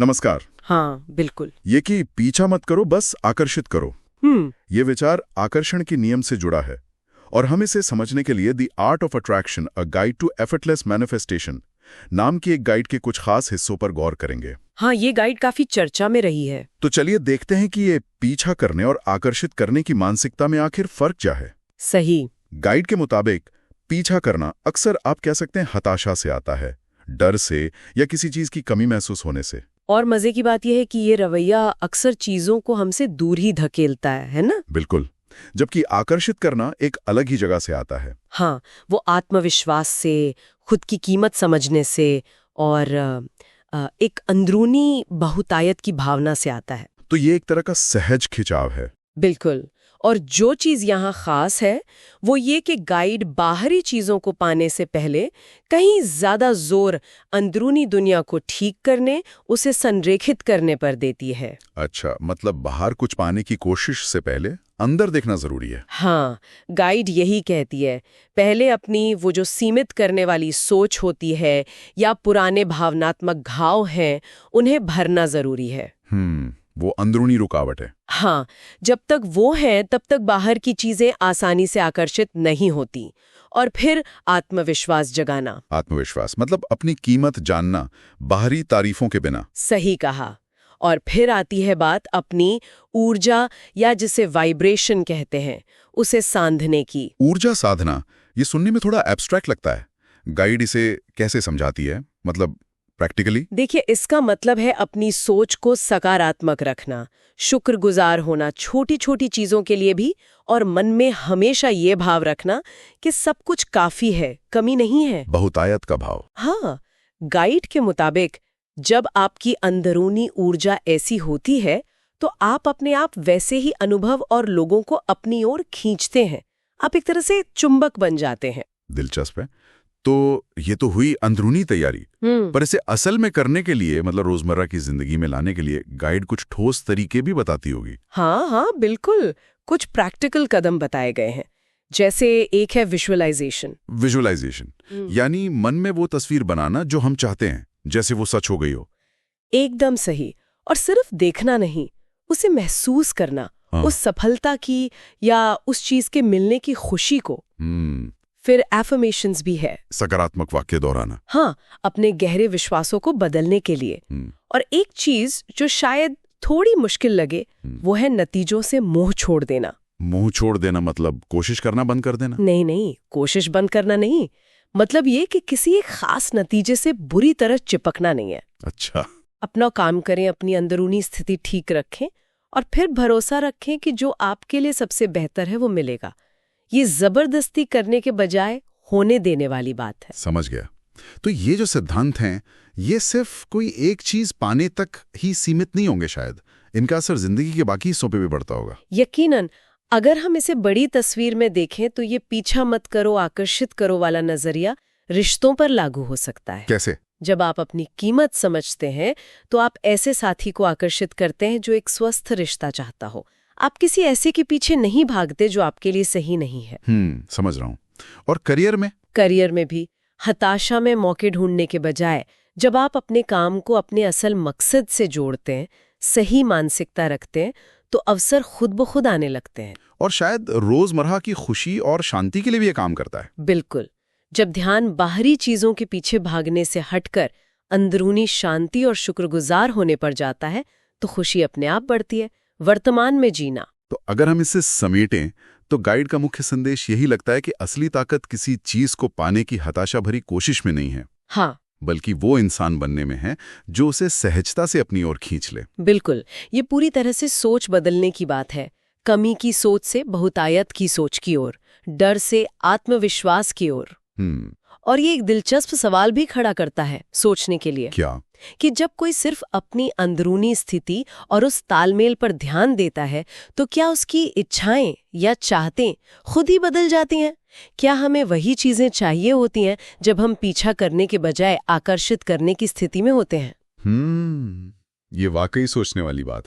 नमस्कार। हाँ बिल्कुल। ये कि पीछा मत करो, बस आकर्षित करो। ये विचार आकर्षण के नियम से जुड़ा है और हम इसे समझने के लिए the art of attraction a guide to effortless manifestation नाम की एक गाइड के कुछ खास हिस्सों पर गौर करेंगे। हाँ, ये गाइड काफी चर्चा में रही है। तो चलिए देखते हैं कि ये पीछा करने और आकर्षित करने की मानसिकता में आखिर फर्क क्या है। सही। गाइड के मुताबिक पीछा करना अक्सर आप कह सकते हैं हताशा से आता है, डर से या किसी चीज की कमी महसूस होने से। और मजे की बात यह है कि ये रवैया अक्सर चीजों को हमसे दूर ही धकेलता है ना? बिल्कुल। जबकि आकर्षित करना एक अलग ही जगह से आता है। हाँ, वो आत्मविश्वास से, खुद की कीमत समझने से और एक अंदरूनी बहुतायत की भावना से आता है। तो ये एक तरह का सहज खिंचाव है। बिल्कुल। और जो चीज यहाँ खास है वो ये कि गाइड बाहरी चीजों को पाने से पहले कहीं ज्यादा जोर अंदरूनी दुनिया को ठीक करने, उसे संरेखित करने पर देती है। अच्छा, मतलब बाहर कुछ पाने की कोशिश से पहले अंदर देखना जरूरी है। हाँ, गाइड यही कहती है, पहले अपनी वो जो सीमित करने वाली सोच होती है या पुराने भावनात्मक घाव हैं, उन्हें भरना जरूरी है। वो अंदरूनी रुकावट है। हाँ, जब तक वो है तब तक बाहर की चीजें आसानी से आकर्षित नहीं होती। और फिर आत्मविश्वास जगाना। आत्मविश्वास मतलब अपनी कीमत जानना, बाहरी तारीफों के बिना। सही कहा। और फिर आती है बात अपनी ऊर्जा या जिसे वाइब्रेशन कहते हैं, उसे सांधने की। ऊर्जा साधना, ये सुनने में थोड़ा एब्स्ट्रैक्ट लगता है। गाइड इसे कैसे समझाती है, मतलब प्रैक्टिकली? देखिए, इसका मतलब है अपनी सोच को सकारात्मक रखना, शुक्रगुजार होना छोटी छोटी चीजों के लिए भी, और मन में हमेशा ये भाव रखना कि सब कुछ काफी है, कमी नहीं है। बहुतायत का भाव। हाँ, गाइड के मुताबिक जब आपकी अंदरूनी ऊर्जा ऐसी होती है तो आप अपने आप वैसे ही अनुभव और लोगों को अपनी ओर खींचते हैं। आप एक तरह से चुंबक बन जाते हैं। दिलचस्प है। तो ये तो हुई अंदरूनी तैयारी, पर इसे असल में करने के लिए, मतलब रोजमर्रा की जिंदगी में लाने के लिए गाइड कुछ ठोस तरीके भी बताती होगी। हाँ, बिल्कुल। कुछ प्रैक्टिकल कदम बताए गए हैं। जैसे एक है विजुअलाइजेशन। यानी मन में वो तस्वीर बनाना जो हम चाहते हैं, जैसे वो सच हो गई हो। एकदम सही। और सिर्फ देखना नहीं, उसे महसूस करना। उस सफलता की या उस चीज के मिलने की खुशी को। फिर एफर्मेशंस भी है, सकारात्मक वाक्य दोहराना। हाँ, अपने गहरे विश्वासों को बदलने के लिए। और एक चीज जो शायद थोड़ी मुश्किल लगे, वो है नतीजों से मोह छोड़ देना। मुंह छोड़ देना मतलब कोशिश करना बंद कर देना? नहीं, कोशिश बंद करना नहीं। मतलब ये कि किसी एक खास नतीजे से बुरी तरह चिपकना नहीं है। अच्छा। अपना काम करें, अपनी अंदरूनी स्थिति ठीक रखें और फिर भरोसा रखें कि जो आपके लिए सबसे बेहतर है वो मिलेगा। ये जबरदस्ती करने के बजाय होने देने वाली बात है। समझ गया। तो ये जो सिद्धांत हैं, ये सिर्फ कोई एक चीज पाने तक ही सीमित नहीं होंगे शायद। इनका असर जिंदगी के बाकी हिस्सों पे भी पड़ता होगा। यकीनन। अगर हम इसे बड़ी तस्वीर में देखें तो ये पीछा मत करो, आकर्षित करो वाला नजरिया रिश्तों पर लागू हो सकता है। कैसे? जब आप अपनी कीमत समझते हैं तो आप ऐसे साथी को आकर्षित करते हैं जो एक स्वस्थ रिश्ता चाहता हो। आप किसी ऐसे के पीछे नहीं भागते जो आपके लिए सही नहीं है। समझ रहा हूँ। और करियर में भी हताशा में मौके ढूंढने के बजाय जब आप अपने काम को अपने असल मकसद से जोड़ते हैं, सही मानसिकता रखते हैं, तो अवसर खुद ब खुद आने लगते हैं। और शायद रोजमर्रा की खुशी और शांति के लिए भी ये काम करता है। बिल्कुल। जब ध्यान बाहरी चीजों के पीछे भागने से हटकर अंदरूनी शांति और शुक्रगुजार होने पर जाता है तो खुशी अपने आप बढ़ती है। वर्तमान में जीना। तो अगर हम इसे समेटें तो गाइड का मुख्य संदेश यही लगता है कि असली ताकत किसी चीज को पाने की हताशा भरी कोशिश में नहीं है। हाँ, बल्कि वो इंसान बनने में है जो उसे सहजता से अपनी ओर खींच ले। बिल्कुल। ये पूरी तरह से सोच बदलने की बात है। कमी की सोच से बहुतायत की सोच की ओर, डर से आत्मविश्वास की ओर। और ये एक दिलचस्प सवाल भी खड़ा करता है सोचने के लिए। क्या? कि जब कोई सिर्फ अपनी अंदरूनी स्थिति और उस तालमेल पर ध्यान देता है तो क्या उसकी इच्छाएं या चाहतें खुद ही बदल जाती हैं? क्या हमें वही चीजें चाहिए होती हैं जब हम पीछा करने के बजाय आकर्षित करने की स्थिति में होते हैं? ये वाकई सोचने वाली बात है।